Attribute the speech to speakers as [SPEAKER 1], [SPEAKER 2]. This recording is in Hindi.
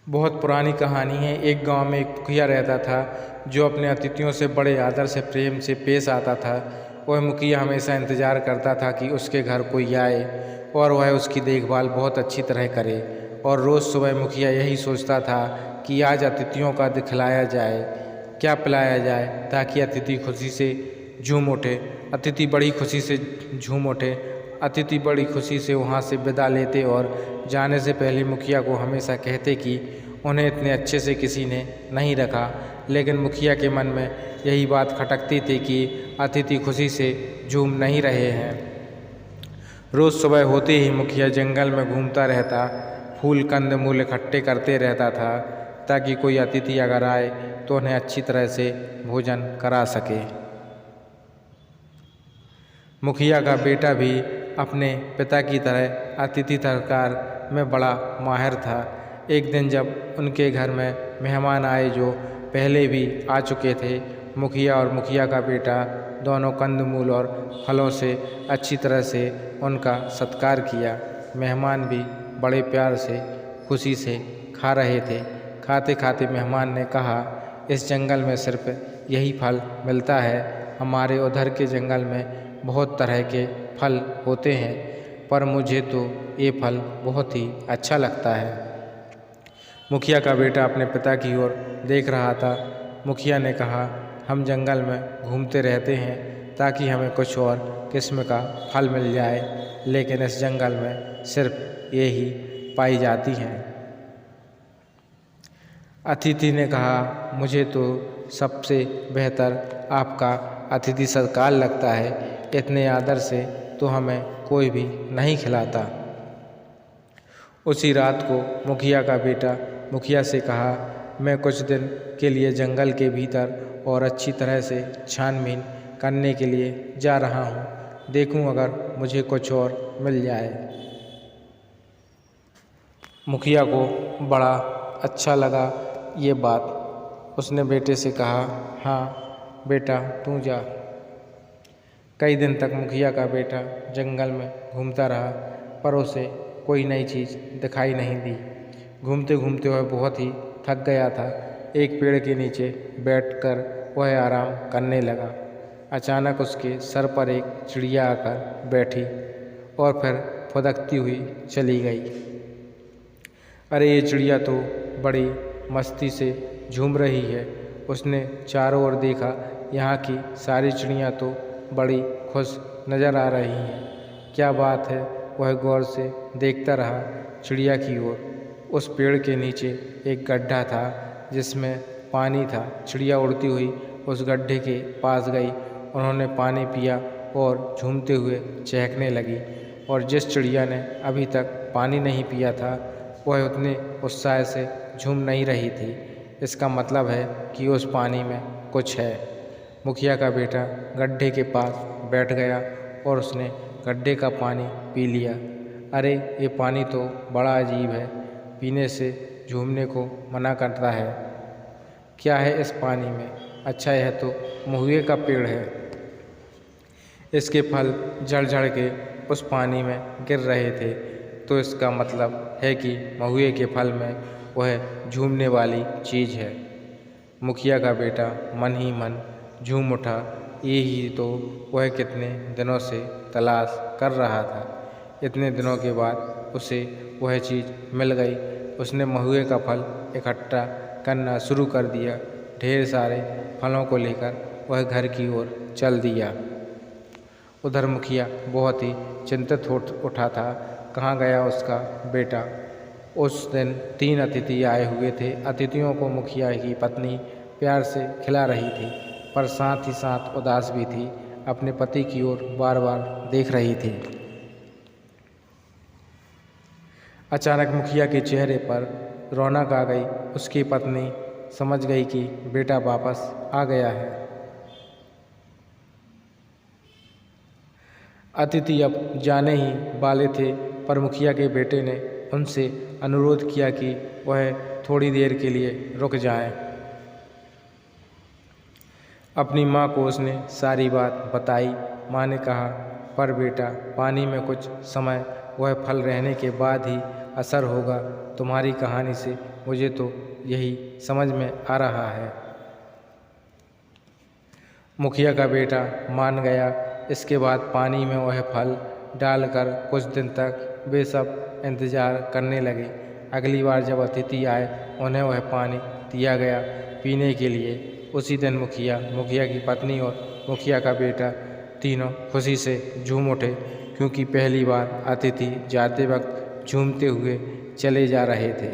[SPEAKER 1] बहुत पुरानी कहानी है। एक गांव में एक मुखिया रहता था जो अपने अतिथियों से बड़े आदर से प्रेम से पेश आता था। वह मुखिया हमेशा इंतज़ार करता था कि उसके घर कोई आए और वह उसकी देखभाल बहुत अच्छी तरह करे। और रोज़ सुबह मुखिया यही सोचता था कि आज अतिथियों का दिखलाया जाए, क्या पिलाया जाए ताकि अतिथि खुशी से झूम उठे। अतिथि बड़ी खुशी से झूम उठे। अतिथि बड़ी खुशी से वहाँ से विदा लेते और जाने से पहले मुखिया को हमेशा कहते कि उन्हें इतने अच्छे से किसी ने नहीं रखा। लेकिन मुखिया के मन में यही बात खटकती थी कि अतिथि खुशी से झूम नहीं रहे हैं। रोज़ सुबह होते ही मुखिया जंगल में घूमता रहता, फूल कंद मूल इकट्ठे करते रहता था ताकि कोई अतिथि अगर आए तो उन्हें अच्छी तरह से भोजन करा सके। मुखिया का बेटा भी अपने पिता की तरह अतिथि सत्कार में बड़ा माहिर था। एक दिन जब उनके घर में मेहमान आए जो पहले भी आ चुके थे, मुखिया और मुखिया का बेटा दोनों कंदमूल और फलों से अच्छी तरह से उनका सत्कार किया। मेहमान भी बड़े प्यार से खुशी से खा रहे थे। खाते खाते मेहमान ने कहा, इस जंगल में सिर्फ यही फल मिलता है। हमारे उधर के जंगल में बहुत तरह के फल होते हैं, पर मुझे तो ये फल बहुत ही अच्छा लगता है। मुखिया का बेटा अपने पिता की ओर देख रहा था। मुखिया ने कहा, हम जंगल में घूमते रहते हैं ताकि हमें कुछ और किस्म का फल मिल जाए, लेकिन इस जंगल में सिर्फ ये ही पाई जाती हैं। अतिथि ने कहा, मुझे तो सबसे बेहतर आपका अतिथि सत्कार लगता है। इतने आदर से तो हमें कोई भी नहीं खिलाता। उसी रात को मुखिया का बेटा मुखिया से कहा, मैं कुछ दिन के लिए जंगल के भीतर और अच्छी तरह से छानबीन करने के लिए जा रहा हूँ। देखूँ अगर मुझे कुछ और मिल जाए। मुखिया को बड़ा अच्छा लगा ये बात। उसने बेटे से कहा, हाँ बेटा तू जा। कई दिन तक मुखिया का बेटा जंगल में घूमता रहा, पर उसे कोई नई चीज़ दिखाई नहीं दी। घूमते घूमते वह बहुत ही थक गया था। एक पेड़ के नीचे बैठकर वह आराम करने लगा। अचानक उसके सर पर एक चिड़िया आकर बैठी और फिर फुदकती हुई चली गई। अरे ये चिड़िया तो बड़ी मस्ती से झूम रही है। उसने चारों ओर देखा, यहाँ की सारी चिड़ियाँ तो बड़ी खुश नज़र आ रही हैं। क्या बात है? वह गौर से देखता रहा चिड़िया की ओर। उस पेड़ के नीचे एक गड्ढा था जिसमें पानी था। चिड़िया उड़ती हुई उस गड्ढे के पास गई। उन्होंने पानी पिया और झूमते हुए चहकने लगी। और जिस चिड़िया ने अभी तक पानी नहीं पिया था, वह उतने उत्साह से झूम नहीं रही थी। इसका मतलब है कि उस पानी में कुछ है। मुखिया का बेटा गड्ढे के पास बैठ गया और उसने गड्ढे का पानी पी लिया। अरे ये पानी तो बड़ा अजीब है, पीने से झूमने को मना करता है। क्या है इस पानी में? अच्छा यह तो महुए का पेड़ है। इसके फल झड़ झड़ के उस पानी में गिर रहे थे, तो इसका मतलब है कि महुए के फल में वह झूमने वाली चीज़ है। मुखिया का बेटा मन ही मन झूम उठा। ये ही तो वह कितने दिनों से तलाश कर रहा था। इतने दिनों के बाद उसे वह चीज़ मिल गई। उसने महुए का फल इकट्ठा करना शुरू कर दिया। ढेर सारे फलों को लेकर वह घर की ओर चल दिया। उधर मुखिया बहुत ही चिंतित हो उठा था। कहाँ गया उसका बेटा? उस दिन 3 अतिथि आए हुए थे। अतिथियों को मुखिया की पत्नी प्यार से खिला रही थी, पर साथ ही साथ उदास भी थी। अपने पति की ओर बार बार देख रही थी। अचानक मुखिया के चेहरे पर रौनक आ गई। उसकी पत्नी समझ गई कि बेटा वापस आ गया है। अतिथि अब जाने ही वाले थे, पर मुखिया के बेटे ने उनसे अनुरोध किया कि वह थोड़ी देर के लिए रुक जाएं। अपनी माँ को उसने सारी बात बताई। माँ ने कहा, पर बेटा पानी में कुछ समय वह फल रहने के बाद ही असर होगा। तुम्हारी कहानी से मुझे तो यही समझ में आ रहा है। मुखिया का बेटा मान गया। इसके बाद पानी में वह फल डालकर कुछ दिन तक वे सब इंतज़ार करने लगे। अगली बार जब अतिथि आए उन्हें वह पानी दिया गया पीने के लिए। उसी दिन मुखिया की पत्नी और मुखिया का बेटा तीनों खुशी से झूम उठे, क्योंकि पहली बार अतिथि जाते वक्त झूमते हुए चले जा रहे थे।